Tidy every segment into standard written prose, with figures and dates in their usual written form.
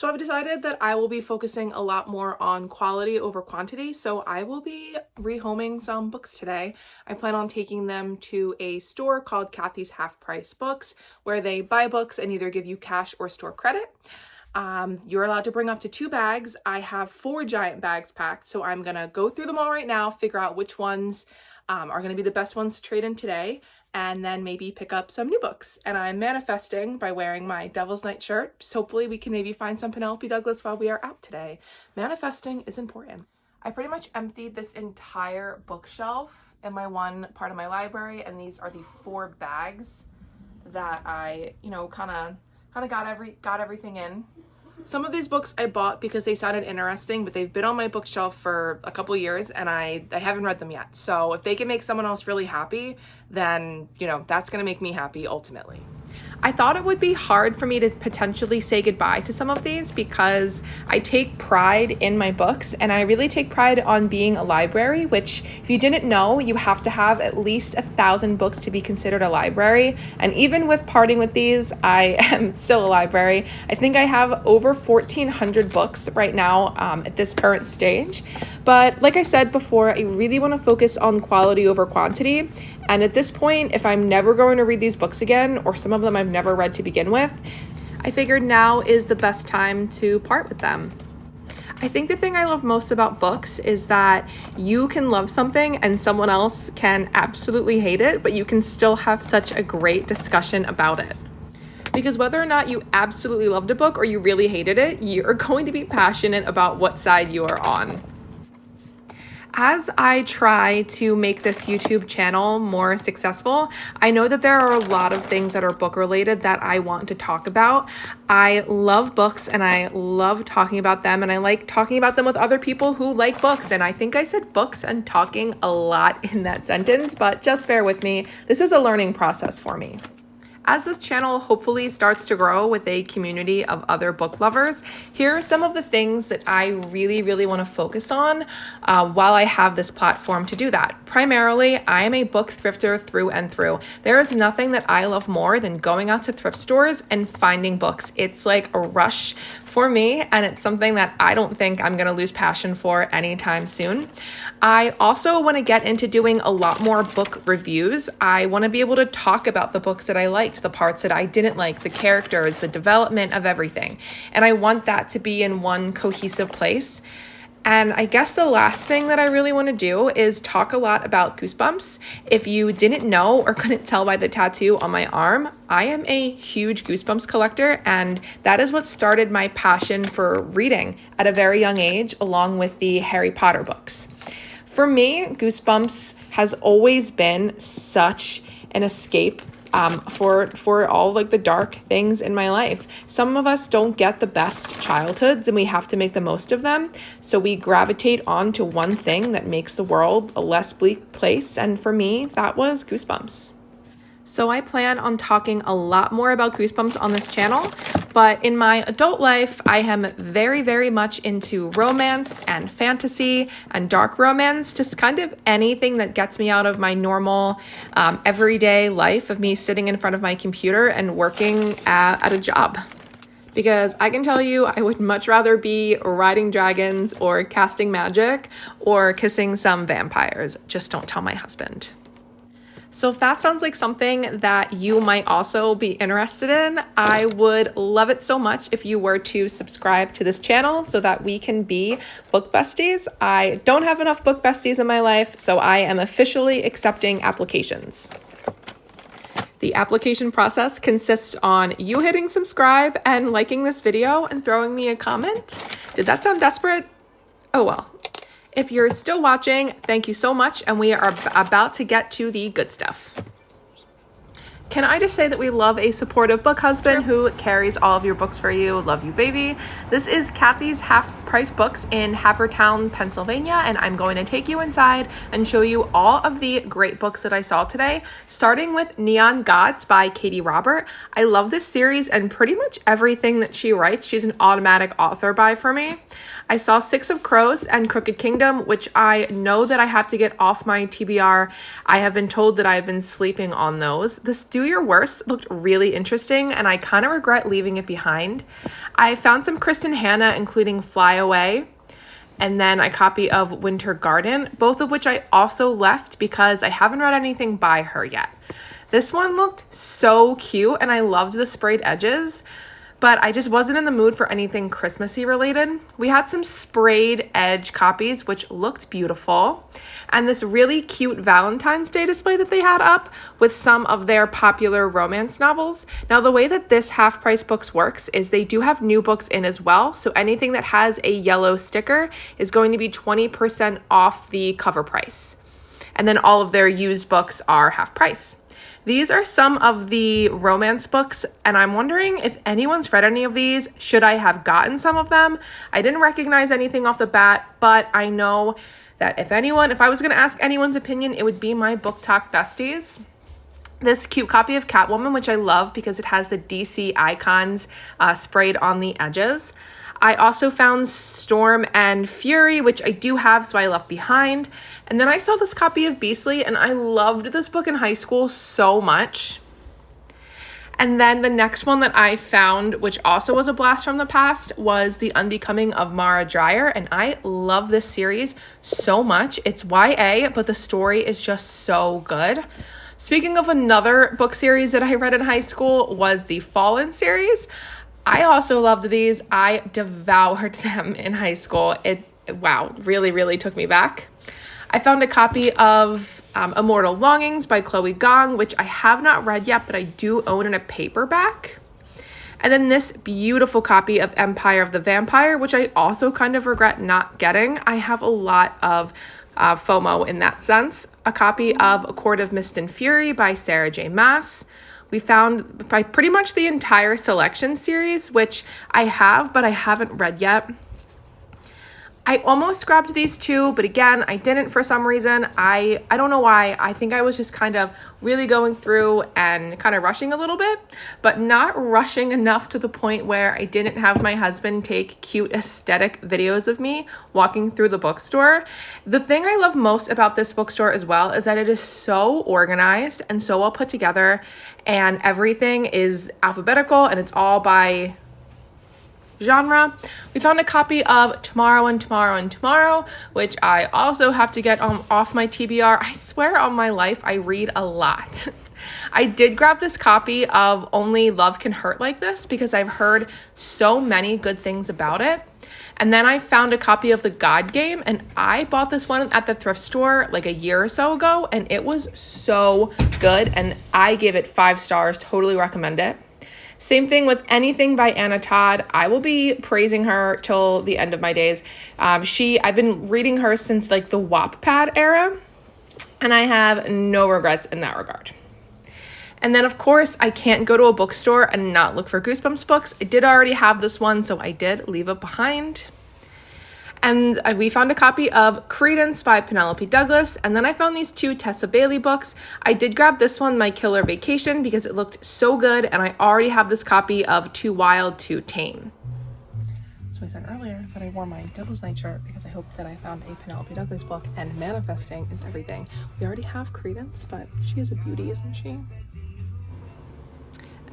So I've decided that I will be focusing a lot more on quality over quantity. So I will be rehoming some books today. I plan on taking them to a store called Cathy's Half Price Books, where they buy books and either give you cash or store credit. You're allowed to bring up to 2 bags. I have 4 giant bags packed, so I'm gonna go through them all right now, figure out which ones are gonna be the best ones to trade in today, and then maybe pick up some new books. And I'm manifesting by wearing my Devil's Night shirt. Just hopefully we can maybe find some Penelope Douglas while we are out today. Manifesting is important. I pretty much emptied this entire bookshelf in my one part of my library, and these are the 4 bags that I, kind of got everything in. Some of these books I bought because they sounded interesting, but they've been on my bookshelf for a couple years and I haven't read them yet. So if they can make someone else really happy, then, that's going to make me happy ultimately. I thought it would be hard for me to potentially say goodbye to some of these because I take pride in my books and I really take pride on being a library, which if you didn't know, you have to have at least 1,000 books to be considered a library. And even with parting with these, I am still a library. I think I have over 1,400 books right now at this current stage. But like I said before, I really want to focus on quality over quantity. And at this point, if I'm never going to read these books again, or some of them I've never read to begin with, I figured now is the best time to part with them. I think the thing I love most about books is that you can love something and someone else can absolutely hate it, but you can still have such a great discussion about it. Because whether or not you absolutely loved a book or you really hated it, you're going to be passionate about what side you are on. As I try to make this YouTube channel more successful, I know that there are a lot of things that are book related that I want to talk about. I love books and I love talking about them, and I like talking about them with other people who like books. And I think I said books and talking a lot in that sentence, but just bear with me. This is a learning process for me. As this channel hopefully starts to grow with a community of other book lovers, here are some of the things that I really, really want to focus on while I have this platform to do that. Primarily, I am a book thrifter through and through. There is nothing that I love more than going out to thrift stores and finding books. It's like a rush for me, and it's something that I don't think I'm going to lose passion for anytime soon. I also want to get into doing a lot more book reviews. I want to be able to talk about the books that I liked, the parts that I didn't like, the characters, the development of everything. And I want that to be in one cohesive place. And I guess the last thing that I really want to do is talk a lot about Goosebumps. If you didn't know or couldn't tell by the tattoo on my arm, I am a huge Goosebumps collector, and that is what started my passion for reading at a very young age, along with the Harry Potter books. For me, Goosebumps has always been such an escape for all like the dark things in my life. Some of us don't get the best childhoods and we have to make the most of them. So we gravitate onto one thing that makes the world a less bleak place. And for me, that was Goosebumps. So I plan on talking a lot more about Goosebumps on this channel, but in my adult life, I am very, very much into romance and fantasy and dark romance, just kind of anything that gets me out of my normal everyday life of me sitting in front of my computer and working at a job. Because I can tell you, I would much rather be riding dragons or casting magic or kissing some vampires. Just don't tell my husband. So if that sounds like something that you might also be interested in, I would love it so much if you were to subscribe to this channel so that we can be book besties. I don't have enough book besties in my life, so I am officially accepting applications. The application process consists on you hitting subscribe and liking this video and throwing me a comment. Did that sound desperate? Oh well. If you're still watching, thank you so much, and we are about to get to the good stuff. Can I just say that we love a supportive book husband who carries all of your books for you? Love you, baby. This is Cathy's Half Price Books in Havertown, Pennsylvania, and I'm going to take you inside and show you all of the great books that I saw today, starting with Neon Gods by Katie Robert. I love this series and pretty much everything that she writes. She's an automatic author buy for me. I saw Six of Crows and Crooked Kingdom, which I know that I have to get off my TBR. I have been told that I've been sleeping on those. This Do Your Worst looked really interesting, and I kind of regret leaving it behind. I found some Kristen Hanna, including Fly Away, and then a copy of Winter Garden, both of which I also left because I haven't read anything by her yet. This one looked so cute, and I loved the sprayed edges, but I just wasn't in the mood for anything Christmassy related. We had some sprayed edge copies, which looked beautiful, and this really cute Valentine's Day display that they had up with some of their popular romance novels. Now, the way that this Half Price Books works is they do have new books in as well, so anything that has a yellow sticker is going to be 20% off the cover price. And then all of their used books are half price. These are some of the romance books, and I'm wondering if anyone's read any of these. Should I have gotten some of them? I didn't recognize anything off the bat, but I know that if I was going to ask anyone's opinion, it would be my Book Talk besties. This cute copy of Catwoman, which I love because it has the DC icons sprayed on the edges. I also found Storm and Fury, which I do have, so I left behind. And then I saw this copy of Beastly, and I loved this book in high school so much. And then the next one that I found, which also was a blast from the past, was The Unbecoming of Mara Dreyer, and I love this series so much. It's YA, but the story is just so good. Speaking of another book series that I read in high school was the Fallen series. I also loved these. I devoured them in high school. Wow, really, really took me back. I found a copy of Immortal Longings by Chloe Gong, which I have not read yet, but I do own in a paperback. And then this beautiful copy of Empire of the Vampire, which I also kind of regret not getting. I have a lot of FOMO in that sense. A copy of A Court of Mist and Fury by Sarah J. Maas. We found by pretty much the entire Selection series, which I have, but I haven't read yet. I almost grabbed these two, but again, I didn't for some reason. I don't know why. I think I was just kind of really going through and kind of rushing a little bit, but not rushing enough to the point where I didn't have my husband take cute aesthetic videos of me walking through the bookstore. The thing I love most about this bookstore as well is that it is so organized and so well put together, and everything is alphabetical and it's all by genre. We found a copy of Tomorrow and Tomorrow and Tomorrow, which I also have to get off my TBR. I swear on my life, I read a lot. I did grab this copy of Only Love Can Hurt Like This because I've heard so many good things about it. And then I found a copy of The God Game, and I bought this one at the thrift store like a year or so ago, and it was so good, and I gave it 5 stars, totally recommend it. Same thing with anything by Anna Todd. I will be praising her till the end of my days. I've been reading her since like the Wattpad era, and I have no regrets in that regard. And then, of course, I can't go to a bookstore and not look for Goosebumps books. I did already have this one, so I did leave it behind. And we found a copy of Credence by Penelope Douglas, and then I found these 2 Tessa Bailey books. I did grab this one, My Killer Vacation, because it looked so good, and I already have this copy of Too Wild to Tame. So I said earlier that I wore my Douglas night shirt because I hoped that I found a Penelope Douglas book, and manifesting is everything. We already have Credence, but she is a beauty, isn't she?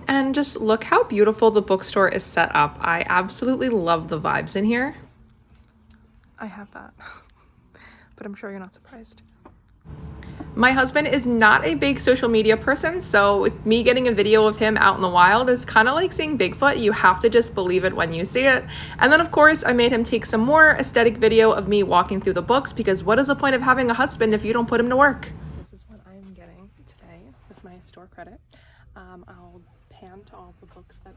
And just look how beautiful the bookstore is set up. I absolutely love the vibes in here. I have that, but I'm sure you're not surprised. My husband is not a big social media person, so with me getting a video of him out in the wild is kind of like seeing Bigfoot. You have to just believe it when you see it. And then, of course, I made him take some more aesthetic video of me walking through the books, because what is the point of having a husband if you don't put him to work? So this is what I'm getting today with my store credit. I'll pan to all the books that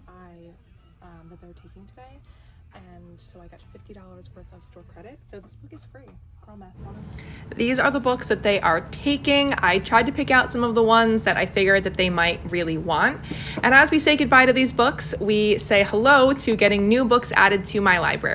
they're taking today. And so I got $50 worth of store credit. So this book is free. Girl math 101. These are the books that they are taking. I tried to pick out some of the ones that I figured that they might really want. And as we say goodbye to these books, we say hello to getting new books added to my library.